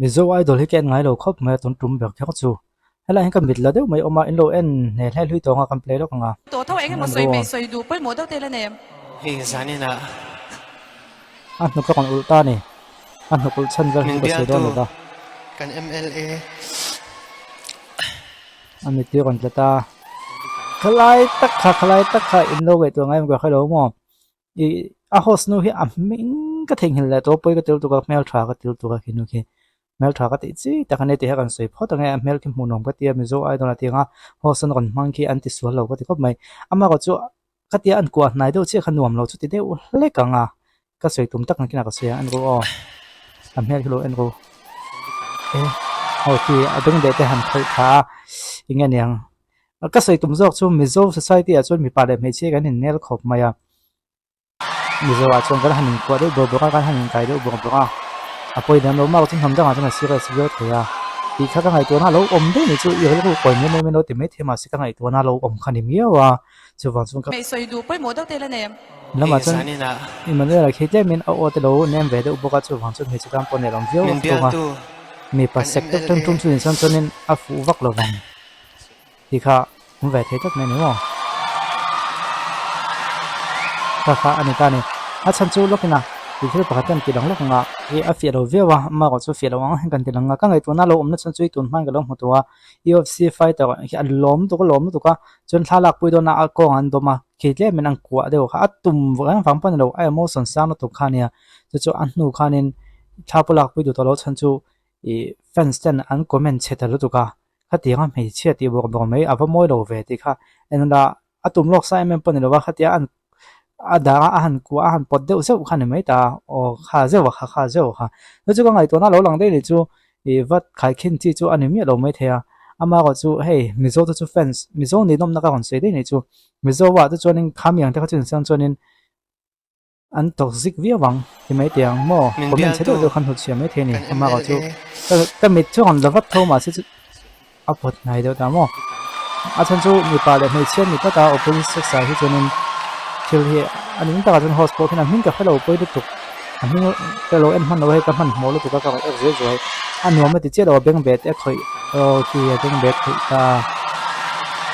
mizo idol hi ken ngai lo khop me ton tum bek thak chu hela hin ka mit la deuh mai oma in lo en ne hlai hlui tonga kan play lo kanga tổ thâu anh em một an soi ro mày soi đủ bơi mỗi đâu tên là nè Hi zani na an nu ka kan ulta ni an nu kul chan vel hi min ka se bial don lo tu da kan MLA an mi ti kan tlata khalai tak kha in lo ge to ngai ma khalo mo i a host nu hi a ming ka theng hil la to poi ka tel tu ka mel thra ka tel tu ka khinu ki mel thra ka ti chi ta kan ne ti ha kan soi pho ta ngai mel ki mu nom ka ti mizo idol la ti nga host an kon mang ki an ti sual lo ka ti khop mai ama ko chu ka ti an kwa nai do chi khan nuam lo chu ti de le ka nga ka soi tum tak na kina ka se an ro o am hel kilo an ro e ho ti a dung de te han khoi kha ingen yang ka soi tum jok chu mizo society a chu mi pa le me che kan hin nel khop mai a mizo a chuan kan hanin kwa de bo bo kan hanin kai de bo bo a apoi dan lo ma chu ham jang a chu si ra si yo the ya ti kha ka ngai to na lo om de ni chu i hel ko koi me me no ti me the ma si ka ngai to na lo om khan ni mi wa chu wang chu ka mày soi đủ bơi mỗi đâu tên là nè lama Hi chuan zani na i man la khite min a o te lo nem ve de bo ka chu wang chu me chu kan pon ne long vio min to bial ma tu mi pa sek tok tung tung chu in san chuan in a fu vak lo wang ti kha um ve the tak me ni mo kha ani ta ni a chan chu lokina ti thil pakatan ki dang lokanga e a fi lo vewa ma ko chu fi lo ang kan ti langa ka ngai tu na lo om na chan chui tun man ga lo mu to wa UFC fighter hi an lom to ko lom to ka chun thalak pui do na a ko an do ma ki le men ang kwa de kha atum wang fang pan lo ai mo son sang no to khania chu chu an nu khanin thapulak pui do to lo chan chu e fans ten an comment che ta lo to ka kha ti nga mei che ti bo bo mai ava moi lo ve ti kha en da atum lok sai men pan lo wa kha ti an ada ahan ku ahan pot deuh zeuh khan mai ta o kha zeuh kha zeuh kha nu chu ka ngai to na lo lang de ni chu e vat khai khin chi chu ani mi lo mai thea ama ko chu hey mizo chu fans mizo ni nom na ka kon se de ni chu mizo wa chu chuanin khamiang te kha chun sang chuanin an toxic via wang ti mai tiang mo min comment bial che tu do khan hu chia mai the ni kan ama ko chu MLA ta mit chu on lavat tho ma se chu apot nai do ta mo a chan chu mi pa le mai chen ni ta ta opposite sex sa hi chuanin thil hi anh ta ka chun host po khin min ka hello poi du tuk min hello en man no he ka man mo lu tu ka ka ek je joi an no ma ti che lo beng bet e khoi o ki e beng bet khoi ta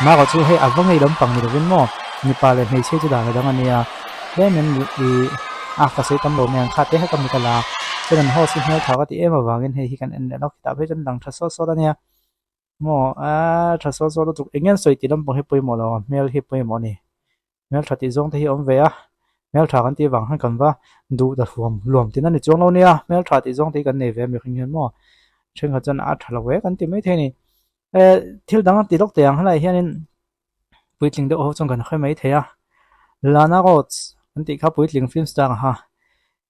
ma ko chu he awang ei lam pang ni rin mo ni pa le mei che chu da ga dang ania le men i a ka sei tam lo men kha te ha kam ni ka la chen host hi tha ka ti em awangin he hi kan en no ki ta be chen dang tha so da nia mo a tha so da tu engen soi ti lam pang he poi mo lo mel hi poi mo ni mel thati zong te hi om ve a mel tha kan ti wang han kan wa du da luam tin ani chong lo nia mel tha ti zong te kan nei ve mi khing hian mo chen kha chan a thalo we kan ti mai the ni e thil dang ti lok te ang hlai hianin puitling de ho chong kan khoi mai the a lana ro an ti kha puitling film star ha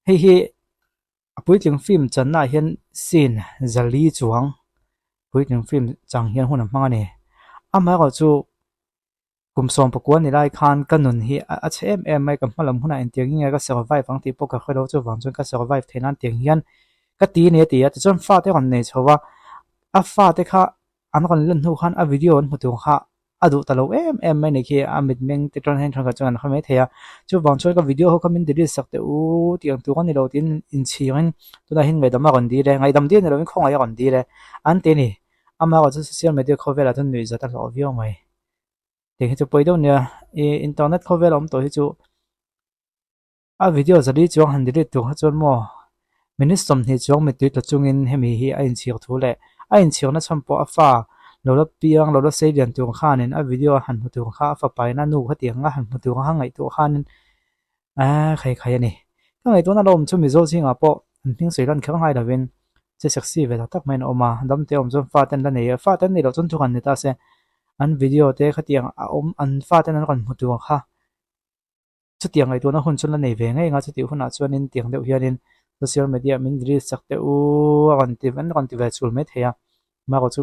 hi puitling film chan na hian scene zali chuang puitling film chang hian hun mang ani ama ro chu kum som pakwan ni lai khan kanun hi a chem em mai kam malam huna en tiang nge ka survive ang ti poka khelo chu wang chun ka survive thenan tiang hian ka ti ne ti a chon fa te kon nei chowa a fa te kha an kon len hu khan a video an mutu kha adu talo em mai ne ki a mit meng te tron hen thang ka chuan kha mai thea chu wang chun ka video ho kamin dili sakte u tiang tu kon ni lo tin in chirin tu na hin ngai dama kon di le ngai dam di ne lo min khong ai kon di le an te ni ama ko social media khovela thun nui zata lo view mai thì chu poi do nia internet cover om to hi chu a video zali chuang han delete tu ha chon mo ministom hi chuang mi tu chungin hemi hi a in chiak thu le a in chiak na champo a fa lo la piang lo la sei lian tu khan in a video han hu tu kha fa pai na nu ha tiang nga han hu tu ha ngai tu khan a khai ani ka ngai to na lom chu mi zo chinga po an thing sei ran khang hai da win che saksi ve tak men oma dam te om chon fa ten la nei fa ten ni lo chon thu kan ni ta se an video te khatiang a an fa ten an kan mutu kha chu tiang ai to na hun chun la nei ve ngai nga chu ti hun a chuan in tiang deuh hianin social media min reel sak te u kan ti ve chul me theya ma ko chu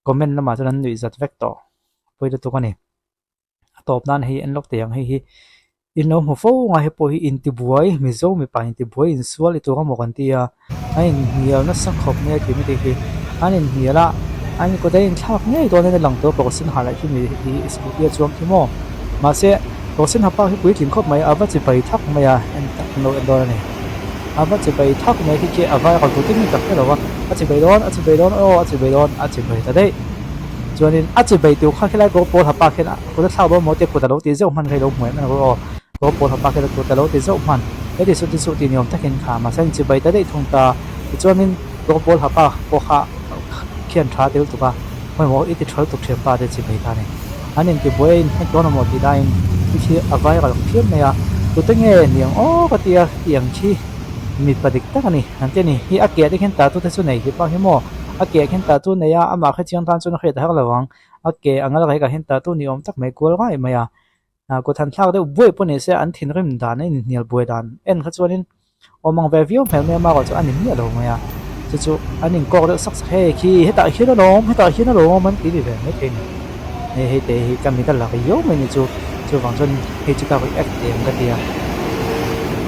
comment lama chuan an nui zat vek to poi da to kani top nan hi en lok tiang hi in lo mo fo nga he po hi in ti buai mi zo mi pa in ti buai in sual i to ka mo kan ti a ai nial na sak khop ne ti mi ti hi anin hiala anh có đây thắc ngay tôi nên lòng tôi có xin hỏi lại khi mình đi scooter chuông thì mò mà sẽ có xin học bao nhiêu quý tiền khóc mấy à vẫn chỉ phải thắc mày à anh tặng nội anh đó này à vẫn chỉ phải thắc mấy cái kia à vai còn tôi tính gặp cái đó chỉ bay đón chỉ bay đón chỉ bay đón chỉ bay ta đấy cho nên chỉ bay tiêu khác cái có bố tháp bạc cái có thể sao đó một tiệc của ta đấu tiền dốc man cái đấu mồi mà có bố tháp bạc cái của ta đấu tiền dốc man cái thì số tiền nhiều ta khen khá mà sang chỉ bay ta đấy thông ta cho nên có bố tháp bạc có khá khiên trả tiêu tụi baไม่บอกอีกที่ช่วยตุกเชื่อป้าได้จีบกันเนี่ยอันนี้ที่บ่อยให้ตัวน้ำมันที่ได้ที่เอาไว้กับเพื่อนเนี่ยตัวตั้งเงี้ยเนี่ยก็ที่อย่างที่มีประดิษฐ์ตั้งนี่อันที่นี่ที่อาเกียที่เห็นตาตัวที่สุดไหนที่ป้าเห็นมั้งอาเกียเห็นตาตัวเนี่ยอามาแค่เชียงตานจนเคยแต่หักระวังอาเกียอันนั้นอะไรก็เห็นตาตัวนี่ตักไม่กลัวง่ายไหมอ่ะก็ทันท่าได้บ่อยปุ่นเนี่ยเสียอันที่ริมด่านนี่เนี่ยบ่อยด่านเอ็นเขาชวนนี่มังเววิวแผ่นเนี่ยมาก็จะอันนี้เนี่ยหรอไหมอ่ะจู่ๆอันนี้ก็ได้สักเฮ้ขี้ให้ตาขี้นั่นหรอให้ตาขี้นั่นหรอมันตีดีเลยไม่เป็นให้แต่ให้กันมีกันหลักเยอะมันจู่ฝั่งจนให้จุกเอาไปแอคเดียมกันเดีย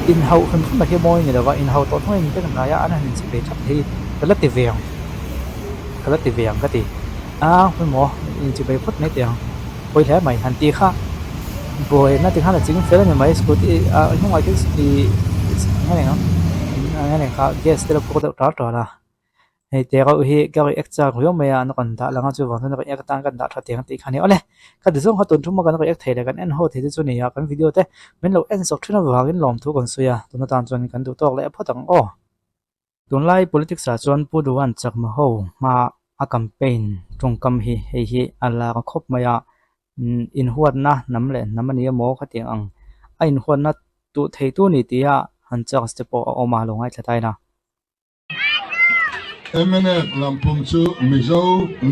อินเฮาคนขึ้นมาเที่ยวมอยเนี่ยแต่ว่าอินเฮาตอนห้อยมันเป็นอะไรอันนั้นสิเป็นชัดที่กระติเวียงก็ตีคุณหมอจะไปพูดไม่เตียงไปแถวใหม่หันตีค่ะป่วยน่าจะข้าจะจริงเฟลเนี่ยไหมสกุลที่ห้องไอที่ดีนั่นเองเนาะนั่นเองครับเกสเตอร์พวกเด็กรัดต่อละให้เดี๋ยวเฮ้ยก็เอ็กซ์จากหัวเมียนกันด่าแล้วก็จู่วันนั้นก็เอ็กซ์ต่างกันด่าทัดเตียงตีขันนี้เอาเลยก็เดี๋ยวส่งเขาตุนทุ่มกันก็เอ็กซ์เทเลกันเอ็นโฮเทที่จุดนี้กันวิดีโอเต้เป็นเราเอ็นสกทรีนว่ากันหลอมทุกคนสุยาตุนตามจนกันดูตอกเลยพอตั้งตุนไล่ politics จวนผู้ดูวันจากมาโฮมาอาแคมเปญตรงคำฮีอัลลาก็คบมายาอินหัวนะน้ำเล่นน้ำมันนี้โม่ขัดยังอินหัวนะตัวเทตัวนี้ที่หันจากสเตปออกมาลงให้ชัดได้นะ MNF ลำพูนชูมิโซ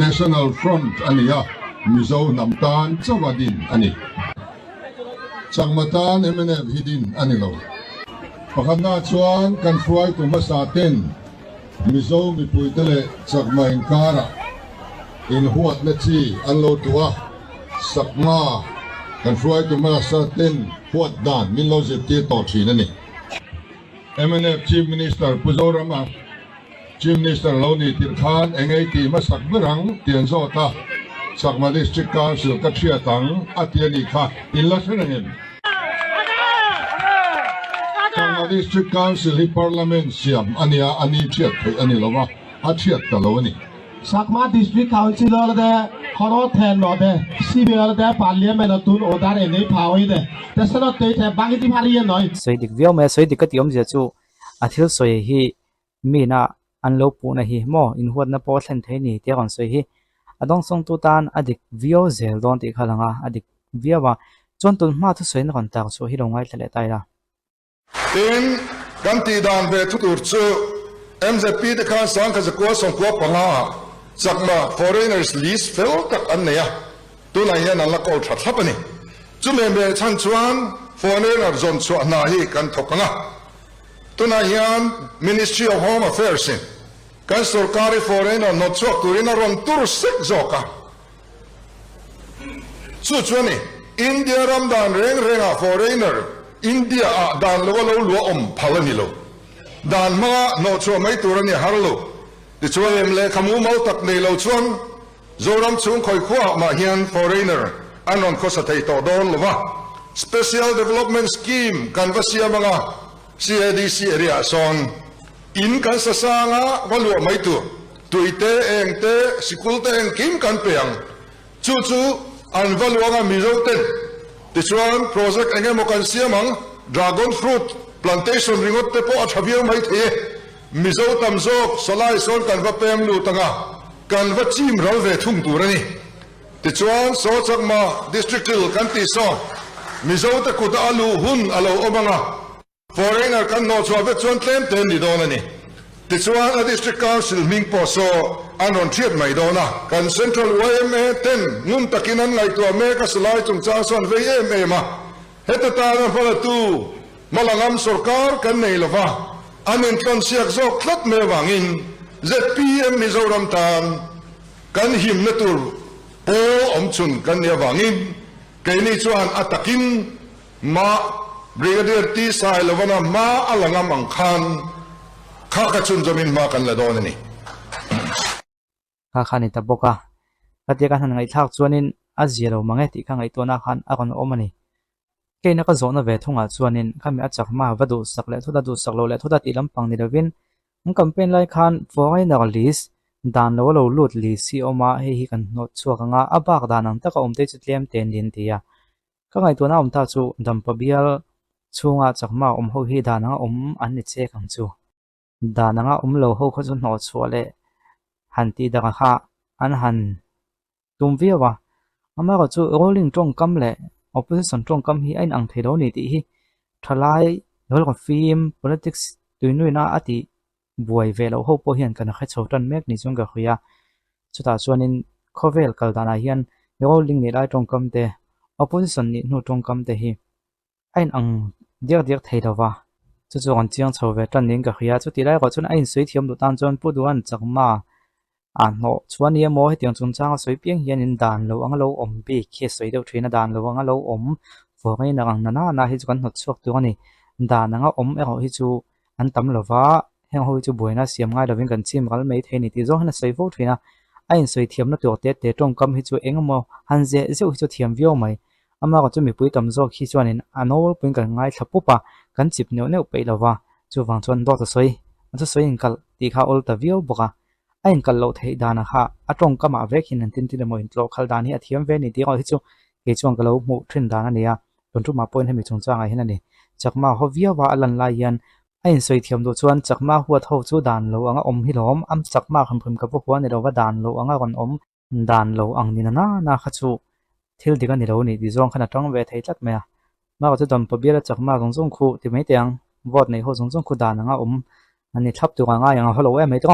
National Front อันนี้มิโซน้ำตาลจวาดินอันนี้จังมาตาน MNF ฮิดินอันนี้เราประคันนาชวนกันฟวยตุมาสาเต้นมิโซมีปุยทะเลจากมาอินการะอินหัวนัชีอันโลตัวสักมากันฟวยตุมาสาเต้นหัวด่านมิโลเจตีต่อชีนั่นนี่ MNF Chief Minister ปุโจรามา Chief Minister เรานี่ติดขานเองไอตีมาสักเมื่อรังเตียนโซตาสักมาดิสตริกการสุกัดเชียตังอาเตียนีค่ะอินลักษณะเห็นสักมาดิสตริกการสุที่ Parliament เสียมอันนี้เชียดอันนี้เราว่าอาเชียดกันเรานี่สักมาดิสตริกคาวน์ซิลเราได้ขอรถแทนเราได้ซีบีเราได้พาร์ลีเมนต์ตุนโอดาร์เอ็นไอพาวได้แต่สำหรับตัวแทนบางที่พาร์ลีนหน่อยสวยดิวิวแม่สวยดิก็ติอมจะจู่อาทิตย์สวยฮีมีน่ะอันโลปูนะฮีโมอินหัวน่ะพอเส้นเทนี่เที่ยงสวยฮีอดงส่งตุตันอดิกวิวเซลดอนติขลังอดิกวิวว่าจนตุนมาทุสวยนักตากสวยฮีลงไว้ทะเลใต้ละtin kan ti dan ve thu tur chu MZP te khan sang kha zakwa song kwa panga chakma foreigners list fel tak an neya tu na hian an la kol that thap ani chu me me chan chuan foreigner zon chu na hi kan thokanga tu na hian Ministry of Home Affairs in kan sarkari foreigner no chok turina ron tur sek zoka chu chuani India ram dan reng renga foreigner India dan lo om phalani lo dan ma no cho mai turani harlo ti chuan em le khamu mau tak nei lo chuan zoram chung khoi khwa ma hian foreigner anon ko sa thei to don lova special development scheme kan vasia manga CADC area son in kan sa sanga walu mai tu tuite engte sikulte eng kim kan peang chu an valuanga mizoten ti chuan project enge mo kan siamang dragon fruit plantation ringot te po athabiau mai the mizo tamzok solai son kan va pem lu tanga kan va chim ral ve thung turani ti chuan so chakma district kan ti so mizo te kuda alu hun alo omanga foreigner kan no chwa ve chuan tlem ten ni donani ti chuan a district council ming po so anon thiat mai dona kan central YMA 10 ngun takinan ngai to me ka salai chung cha son ve ma heta ta na pala tu malangam sarkar kan nei lova anin kan siak zo klat me wangin ZPM Mizoram tan kan him na tur po om chun kan ya wangin kaini chuan atakin ma brigadier ti sai lovana ma alangam ang khan kha ka chun jamin ma kan la donaniข้าขันตับกะกติกาทางไอ้ทักชวนินอาเจียเรามังเอติข้างไอ้ตัวนักขันอากันอมันนี่เกย์นักโจนเวทงอาชวนินข้ามีอาจักมาวัดดูสักเล่ทุดาดูสักโลเล่ทุดาตีลำปังนิดวิน campaign lai khan foreigner list dan lo lut li si oma hi kan no chuak anga abak danang taka omte chu tlem ten din tia ka ngai tu na ta chu dampabial chunga chakma ho hi dananga an ni che kang chu dananga lo ho kho chu no chuale han ti da ha an han tum viawa ama ko chu rolling tong kam le opposition tong kam hi ain ang thelo ni ti hi thalai lol ko film politics tuinui na ati buai velo ho po hian kan kha chotan mek ni chung ga khuya chuta chuanin khovel kal dana hian rolling ni lai tong kam te opposition ni nu tong kam te hi ain ang diak theidawa chu chu an chiang chove tan ning ka khuya chu ti lai ko chun ain sui thiam du tan chon pu duan chakma no chuan ye mo he tiang chung chang soi piang hian in dan lo ang lo om bi khe soi deuh thina dan lo ang lo om fo ngai na ang na hi chu kan hot chuak tu ani dan anga om e ho hi chu an tam lova heng ho chu boina siam ngai lovin kan chim gal mei the ni ti zo hna soi vo thina ain soi thiam na tu te tong kam hi chu engmo han je zeu hi chu thiam vio mai ama ko chu mi pui tam zo khi chuanin anol pin kan ngai thlapu pa kan chip neu pe lova chu wang chuan do to soi chu soi in kal ti kha ol ta vio boka ain kal lo thei dana ha atong kama vekin an tin ti mo in tlo khal dan hi athiam ve ni ti ho hi chu ke chuang kalo mu thin dan ania ton tu ma point hemi chung changa hin ani chakma ho via wa alan lai hian ain soi thiam do chuan chakma huat ho chu dan lo anga om hi lom am chakma kham ka pu ni lo wa dan lo anga ron om dan lo ang ni na kha chu thil diga ni lo ni di zong khana tong ve thei tlak me ma ko chu dam pa bia chakma zong khu ti mai tiang vote nei ho zong khu dan anga om ani thap tu anga yang holo e mai to